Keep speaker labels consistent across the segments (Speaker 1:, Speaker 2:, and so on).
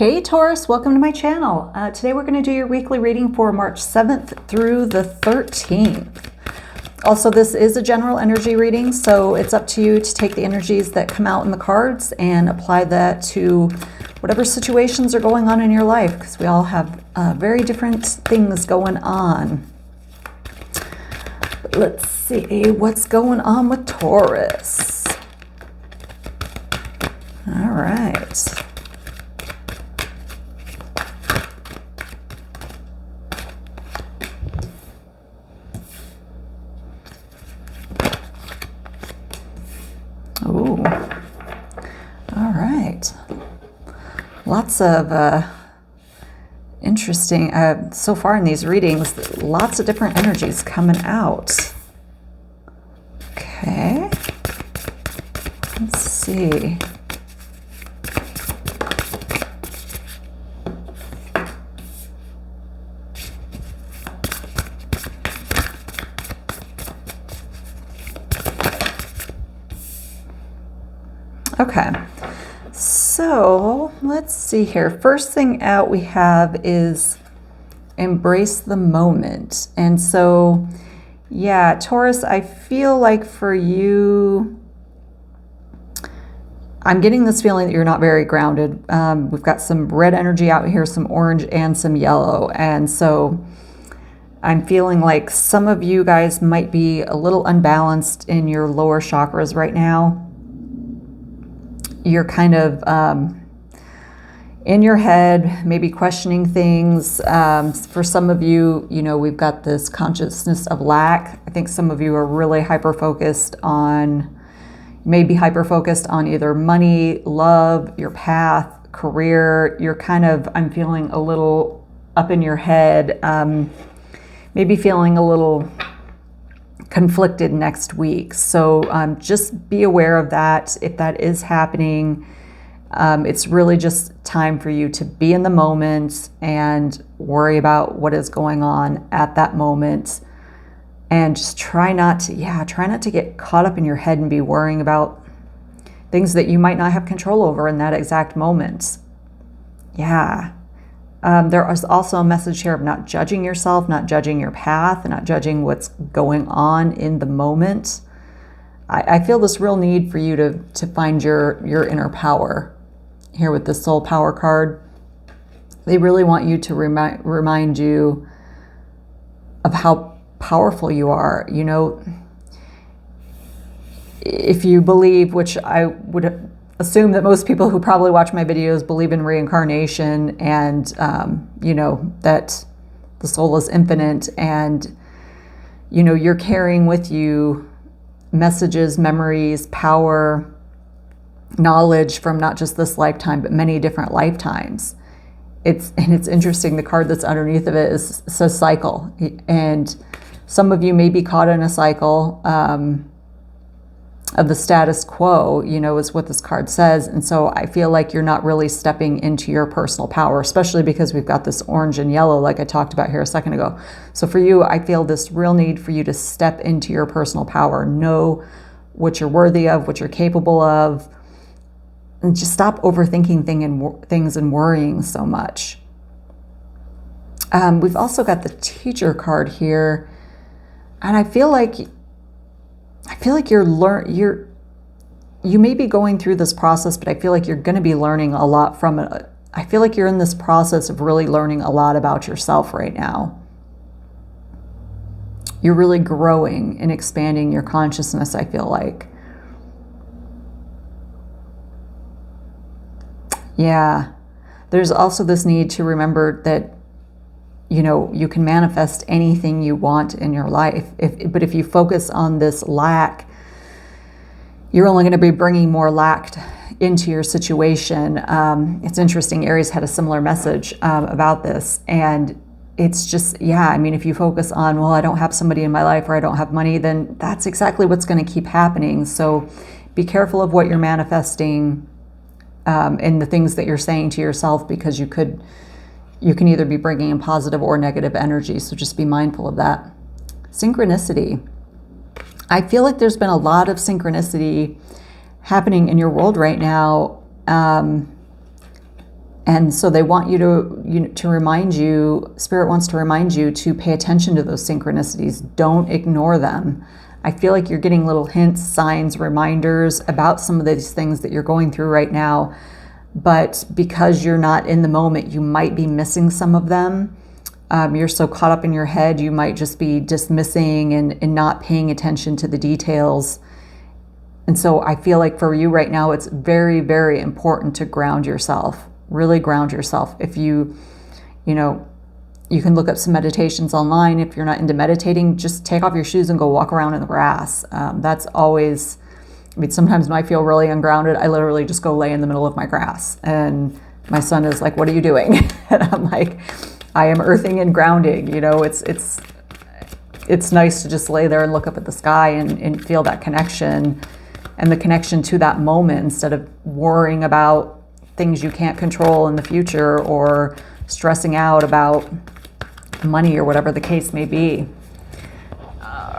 Speaker 1: Hey Taurus, welcome to my channel. Today we're going to do your weekly reading for March 7th through the 13th. Also, this is a general energy reading, so it's up to you to take the energies that come out in the cards and apply that to whatever situations are going on in your life, because we all have very different things going on. But let's see what's going on with Taurus. All right. Ooh, all right. Lots of interesting, so far in these readings, lots of different energies coming out. Okay, let's see. Okay, so let's see here. First thing out we have is embrace the moment. And so, yeah, Taurus, I feel like for you, I'm getting this feeling that you're not very grounded. We've got some red energy out here, some orange and some yellow. And so I'm feeling like some of you guys might be a little unbalanced in your lower chakras right now. You're kind of in your head, maybe questioning things. For some of you, you know, we've got this consciousness of lack. I think some of you are really hyper-focused on, maybe hyper-focused on either money, love, your path, career. You're kind of, I'm feeling a little up in your head, maybe feeling a little conflicted next week. So just be aware of that. If that is happening, it's really just time for you to be in the moment and worry about what is going on at that moment, and just try not to get caught up in your head and be worrying about things that you might not have control over in that exact moment. Yeah. There is also a message here of not judging yourself, not judging your path, and not judging what's going on in the moment. I feel this real need for you to find your inner power here with the Soul Power card. They really want you to remind you of how powerful you are. You know, if you believe, which I would assume that most people who probably watch my videos believe in reincarnation, and you know, that the soul is infinite, and you know, you're carrying with you messages, memories, power, knowledge from not just this lifetime but many different lifetimes. It's interesting, the card that's underneath of it says cycle, and some of you may be caught in a cycle of the status quo, you know, is what this card says. And so I feel like you're not really stepping into your personal power, especially because we've got this orange and yellow, like I talked about here a second ago. So for you, I feel this real need for you to step into your personal power, know what you're worthy of, what you're capable of, and just stop overthinking things and worrying so much. We've also got the teacher card here, and I feel like you may be going through this process, but I feel like you're going to be learning a lot from it. I feel like you're in this process of really learning a lot about yourself right now. You're really growing and expanding your consciousness, I feel like. Yeah. There's also this need to remember that, you know, you can manifest anything you want in your life. But if you focus on this lack, you're only going to be bringing more lack into your situation. It's interesting, Aries had a similar message about this. And it's just, yeah, I mean, if you focus on, well, I don't have somebody in my life, or I don't have money, then that's exactly what's going to keep happening. So be careful of what you're manifesting and the things that you're saying to yourself, because you can either be bringing in positive or negative energy. So just be mindful of that. Synchronicity. I feel like there's been a lot of synchronicity happening in your world right now. And so they want you to remind you, Spirit wants to remind you to pay attention to those synchronicities. Don't ignore them. I feel like you're getting little hints, signs, reminders about some of these things that you're going through right now. But because you're not in the moment, you might be missing some of them. You're so caught up in your head, you might just be dismissing and not paying attention to the details. And so I feel like for you right now, it's very, very important to ground yourself. Really ground yourself. If you can look up some meditations online. If you're not into meditating, just take off your shoes and go walk around in the grass. That's always, sometimes when I feel really ungrounded, I literally just go lay in the middle of my grass. And my son is like, "What are you doing?" And I'm like, "I am earthing and grounding." It's nice to just lay there and look up at the sky and feel that connection and the connection to that moment instead of worrying about things you can't control in the future or stressing out about money or whatever the case may be.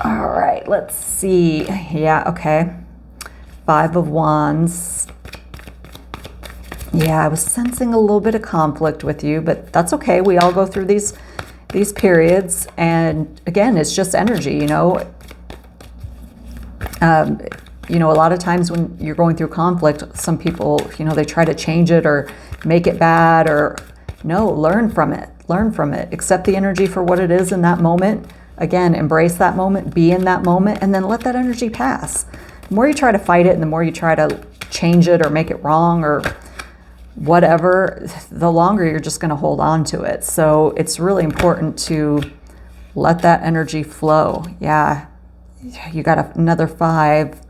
Speaker 1: All right, let's see. Yeah, okay. 5 of Wands. Yeah, I was sensing a little bit of conflict with you, but that's okay. We all go through these periods, and again, it's just energy, a lot of times when you're going through conflict, some people, they try to change it or make it bad, or no, learn from it. Learn from it. Accept the energy for what it is in that moment. Again, embrace that moment, be in that moment, and then let that energy pass. The more you try to fight it and the more you try to change it or make it wrong or whatever, the longer you're just going to hold on to it. So it's really important to let that energy flow. Yeah, you got another 5.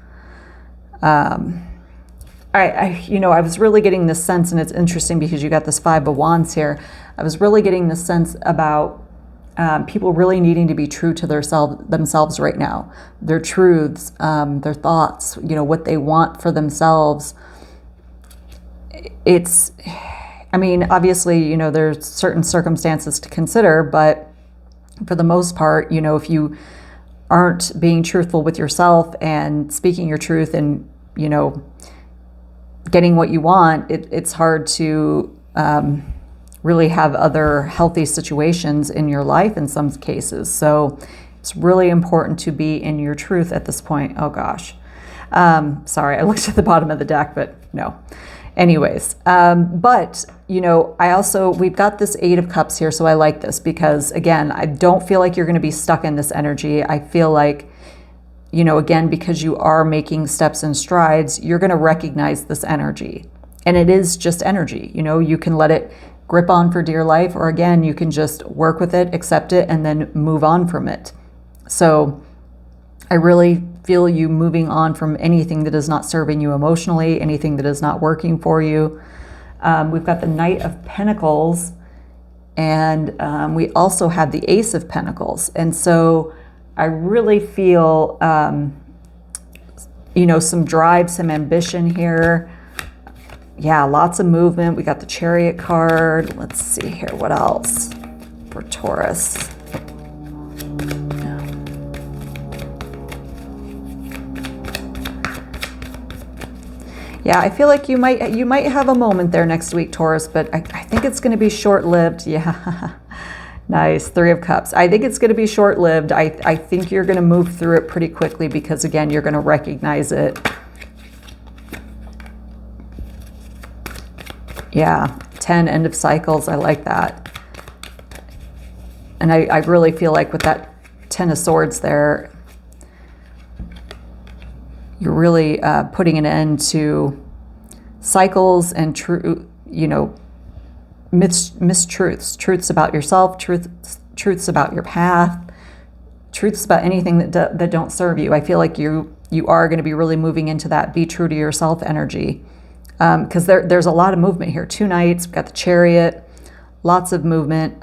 Speaker 1: I was really getting this sense, and it's interesting because you got this 5 of Wands here. I was really getting this sense about people really needing to be true to themselves right now. Their truths, their thoughts, what they want for themselves. Obviously, there's certain circumstances to consider, but for the most part, if you aren't being truthful with yourself and speaking your truth and, getting what you want, it's hard to really have other healthy situations in your life in some cases. So it's really important to be in your truth at this point. Oh gosh. Sorry, I looked at the bottom of the deck, but no. Anyways, but we've got this 8 of Cups here, so I like this because, again, I don't feel like you're going to be stuck in this energy. I feel like, again, because you are making steps and strides, you're going to recognize this energy. And it is just energy. You can let it grip on for dear life, or again, you can just work with it, accept it, and then move on from it. So I really feel you moving on from anything that is not serving you emotionally, anything that is not working for you. We've got the Knight of Pentacles, and we also have the Ace of Pentacles. And so I really feel, some drive, some ambition here. Yeah, lots of movement. We got the Chariot card. Let's see here. What else for Taurus? Yeah, I feel like you might have a moment there next week, Taurus, but I think it's going to be short-lived. Yeah, nice. 3 of Cups. I think it's going to be short-lived. I think you're going to move through it pretty quickly because, again, you're going to recognize it. Yeah, 10, end of cycles. I like that. And I really feel like with that 10 of Swords there, you're really putting an end to cycles and mistruths, truths about yourself, truths about your path, truths about anything that don't serve you. I feel like you are going to be really moving into that be true to yourself energy, because there's a lot of movement here. 2 Knights, we've got the Chariot, lots of movement.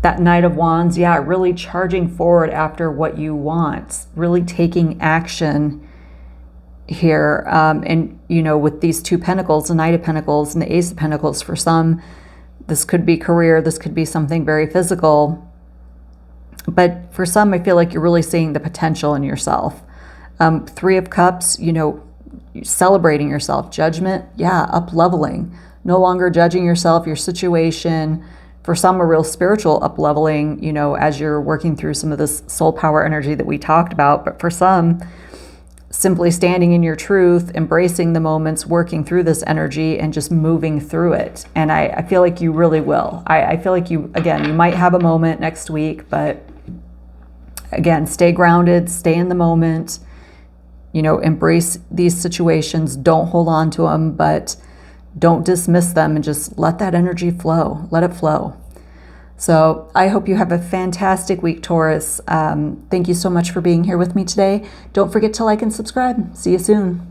Speaker 1: That Knight of Wands, yeah, really charging forward after what you want, really taking action here. And, with these 2 Pentacles, the Knight of Pentacles and the Ace of Pentacles, for some, this could be career, this could be something very physical. But for some, I feel like you're really seeing the potential in yourself. 3 of Cups, celebrating yourself. Judgment, yeah, up leveling. No longer judging yourself, your situation. For some, a real spiritual up leveling, you know, as you're working through some of this soul power energy that we talked about. But for some, simply standing in your truth, embracing the moments, working through this energy and just moving through it. And I feel like you really will. I feel like you, again, you might have a moment next week, but again, stay grounded, stay in the moment, you know, embrace these situations. Don't hold on to them, but don't dismiss them, and just let that energy flow. Let it flow. So I hope you have a fantastic week, Taurus. Thank you so much for being here with me today. Don't forget to like and subscribe. See you soon.